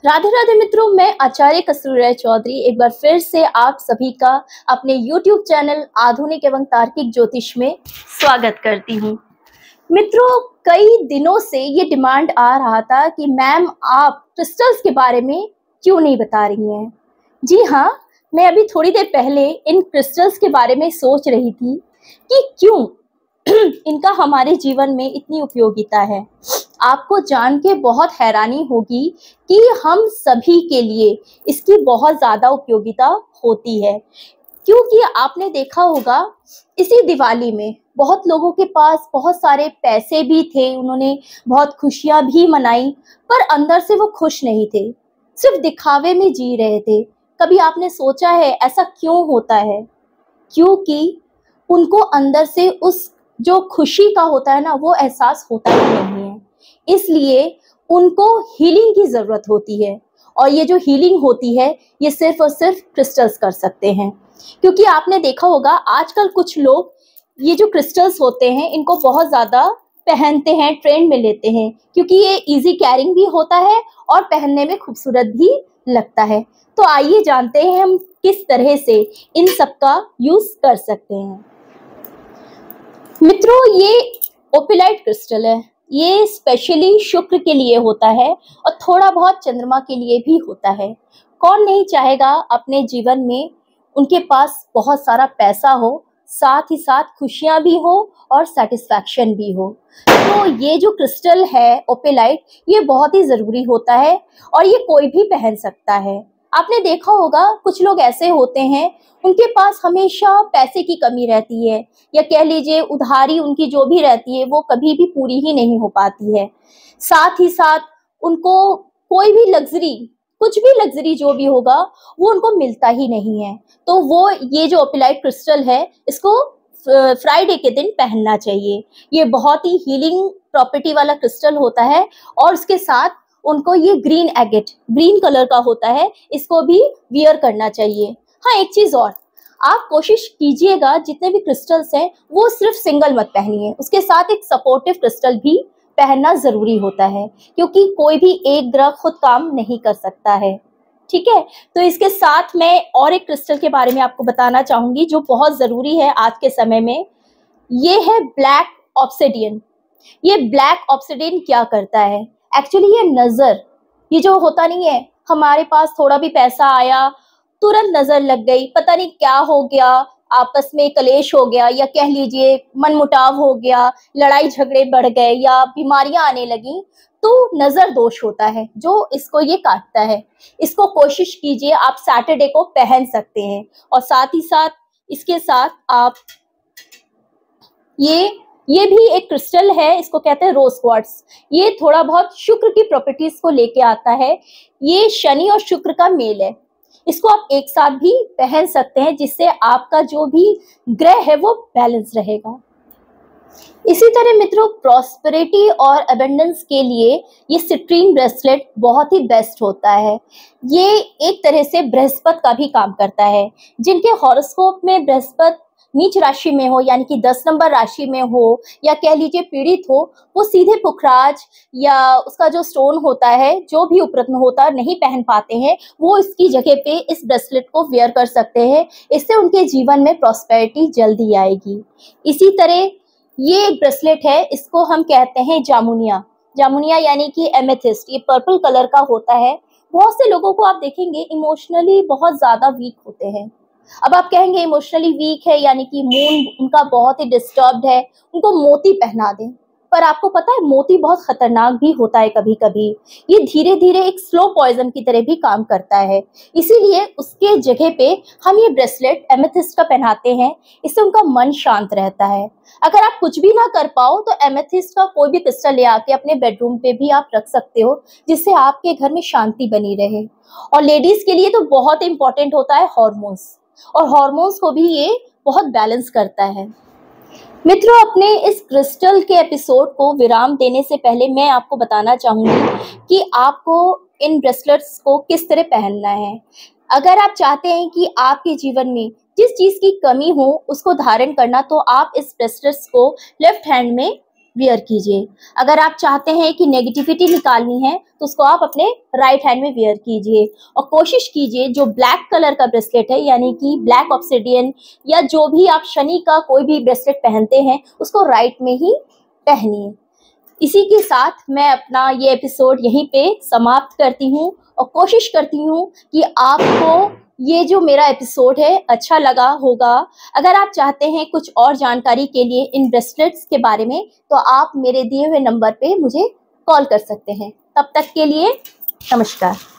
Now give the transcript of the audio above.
राधे राधे मित्रों, मैं आचार्य कस्तूरी राय चौधरी एक बार फिर से आप सभी का अपने YouTube चैनल आधुनिक एवं तार्किक ज्योतिष में स्वागत करती हूँ। मित्रों, कई दिनों से ये डिमांड आ रहा था कि मैम आप क्रिस्टल्स के बारे में क्यों नहीं बता रही हैं। जी हाँ, मैं अभी थोड़ी देर पहले इन क्रिस्टल्स के बारे में सोच रही थी कि क्यों इनका हमारे जीवन में इतनी उपयोगिता है। आपको जान के बहुत हैरानी होगी कि हम सभी के लिए इसकी बहुत ज़्यादा उपयोगिता होती है, क्योंकि आपने देखा होगा इसी दिवाली में बहुत लोगों के पास बहुत सारे पैसे भी थे, उन्होंने बहुत खुशियां भी मनाई, पर अंदर से वो खुश नहीं थे, सिर्फ दिखावे में जी रहे थे। कभी आपने सोचा है ऐसा क्यों होता है? क्योंकि उनको अंदर से उस जो खुशी का होता है ना, वो एहसास होता ही नहीं है। इसलिए उनको हीलिंग की ज़रूरत होती है, और ये जो हीलिंग होती है ये सिर्फ और सिर्फ क्रिस्टल्स कर सकते हैं। क्योंकि आपने देखा होगा आजकल कुछ लोग ये जो क्रिस्टल्स होते हैं इनको बहुत ज़्यादा पहनते हैं, ट्रेंड में लेते हैं, क्योंकि ये इजी कैरिंग भी होता है और पहनने में खूबसूरत भी लगता है। तो आइए जानते हैं हम किस तरह से इन सब का यूज़ कर सकते हैं। मित्रों, ये ओपिलाइट क्रिस्टल है। ये स्पेशली शुक्र के लिए होता है और थोड़ा बहुत चंद्रमा के लिए भी होता है। कौन नहीं चाहेगा अपने जीवन में उनके पास बहुत सारा पैसा हो, साथ ही साथ खुशियां भी हो और सेटिस्फैक्शन भी हो। तो ये जो क्रिस्टल है ओपिलाइट, ये बहुत ही ज़रूरी होता है और ये कोई भी पहन सकता है। आपने देखा होगा कुछ लोग ऐसे होते हैं उनके पास हमेशा पैसे की कमी रहती है, या कह लीजिए उधारी उनकी जो भी रहती है वो कभी भी पूरी ही नहीं हो पाती है। साथ ही साथ उनको कोई भी लग्जरी, कुछ भी लग्जरी जो भी होगा वो उनको मिलता ही नहीं है। तो वो ये जो ओपिलाइट क्रिस्टल है इसको फ्राइडे के दिन पहनना चाहिए। ये बहुत ही हीलिंग प्रॉपर्टी वाला क्रिस्टल होता है, और उसके साथ उनको ये ग्रीन एगेट, ग्रीन कलर का होता है, इसको भी वियर करना चाहिए। हाँ, एक चीज़ और, आप कोशिश कीजिएगा जितने भी क्रिस्टल्स हैं वो सिर्फ सिंगल मत पहनिए, उसके साथ एक सपोर्टिव क्रिस्टल भी पहनना ज़रूरी होता है, क्योंकि कोई भी एक ग्रह खुद काम नहीं कर सकता है। ठीक है, तो इसके साथ मैं और एक क्रिस्टल के बारे में आपको बताना चाहूँगी जो बहुत ज़रूरी है आज के समय में। ये है ब्लैक ऑब्सिडियन। ये ब्लैक ऑब्सिडियन क्या करता है? एक्चुअली ये नज़र, ये जो होता नहीं है, हमारे पास थोड़ा भी पैसा आया तुरंत नज़र लग गई, पता नहीं क्या हो गया, आपस में कलेश हो गया, या कह लीजिए मनमुटाव हो गया, लड़ाई झगड़े बढ़ गए या बीमारियां आने लगी, तो नज़र दोष होता है जो इसको ये काटता है। इसको कोशिश कीजिए आप सैटरडे को पहन सकते हैं, और साथ ही साथ इसके साथ आप ये भी एक क्रिस्टल है, इसको कहते हैं रोज क्वार्ट्ज। ये थोड़ा बहुत शुक्र की प्रॉपर्टीज को लेके आता है। ये शनि और शुक्र का मेल है। इसको आप एक साथ भी पहन सकते हैं, जिससे आपका जो भी ग्रह है वो बैलेंस रहेगा। इसी तरह मित्रों, प्रॉस्पेरिटी और अबंडेंस के लिए ये सिट्रीन ब्रेसलेट बहुत ही बेस्ट होता है। ये एक तरह से बृहस्पति का भी काम करता है। जिनके हॉरोस्कोप में बृहस्पति नीच राशि में हो, यानी कि 10 नंबर राशि में हो, या कह लीजिए पीड़ित हो, वो सीधे पुखराज या उसका जो स्टोन होता है, जो भी उपरत्न होता है, नहीं पहन पाते हैं, वो इसकी जगह पे इस ब्रेसलेट को वेयर कर सकते हैं। इससे उनके जीवन में प्रॉस्पेरिटी जल्दी आएगी। इसी तरह ये एक ब्रेसलेट है, इसको हम कहते हैं जामुनिया। जामुनिया यानी कि एमेथिस्ट, ये पर्पल कलर का होता है। बहुत से लोगों को आप देखेंगे इमोशनली बहुत ज़्यादा वीक होते हैं। अब आप कहेंगे इमोशनली वीक है यानी कि मूड उनका बहुत ही डिस्टर्ब्ड है, उनको मोती पहना दें। पर आपको पता है मोती बहुत खतरनाक भी होता है कभी कभी। ये धीरे धीरे एक स्लो पॉइजन की तरह भी काम करता है। इसीलिए उसके जगह पे हम ये ब्रेसलेट एमेथिस्ट का पहनाते हैं। इससे उनका मन शांत रहता है। अगर आप कुछ भी ना कर पाओ तो एमेथिस्ट का कोई भी क्रिस्टल ले आके अपने बेडरूम पे भी आप रख सकते हो, जिससे आपके घर में शांति बनी रहे। और लेडीज के लिए तो बहुत इंपॉर्टेंट होता है हॉर्मोन्स, और हॉर्मोन्स को भी ये बहुत बैलेंस करता है। मित्रों, अपने इस क्रिस्टल के एपिसोड को विराम देने से पहले मैं आपको बताना चाहूँगी कि आपको इन ब्रेसलेट्स को किस तरह पहनना है। अगर आप चाहते हैं कि आपके जीवन में जिस चीज़ की कमी हो उसको धारण करना, तो आप इस ब्रेसलेट्स को लेफ्ट हैंड में वियर कीजिए। अगर आप चाहते हैं कि नेगेटिविटी निकालनी है तो उसको आप अपने राइट हैंड में वियर कीजिए, और कोशिश कीजिए जो ब्लैक कलर का ब्रेसलेट है यानी कि ब्लैक ऑब्सिडियन या जो भी आप शनि का कोई भी ब्रेसलेट पहनते हैं उसको राइट में ही पहनिए। इसी के साथ मैं अपना ये एपिसोड यहीं पे समाप्त करती हूँ और कोशिश करती हूँ कि आपको ये जो मेरा एपिसोड है अच्छा लगा होगा। अगर आप चाहते हैं कुछ और जानकारी के लिए इन ब्रेसलेट्स के बारे में तो आप मेरे दिए हुए नंबर पे मुझे कॉल कर सकते हैं। तब तक के लिए नमस्कार।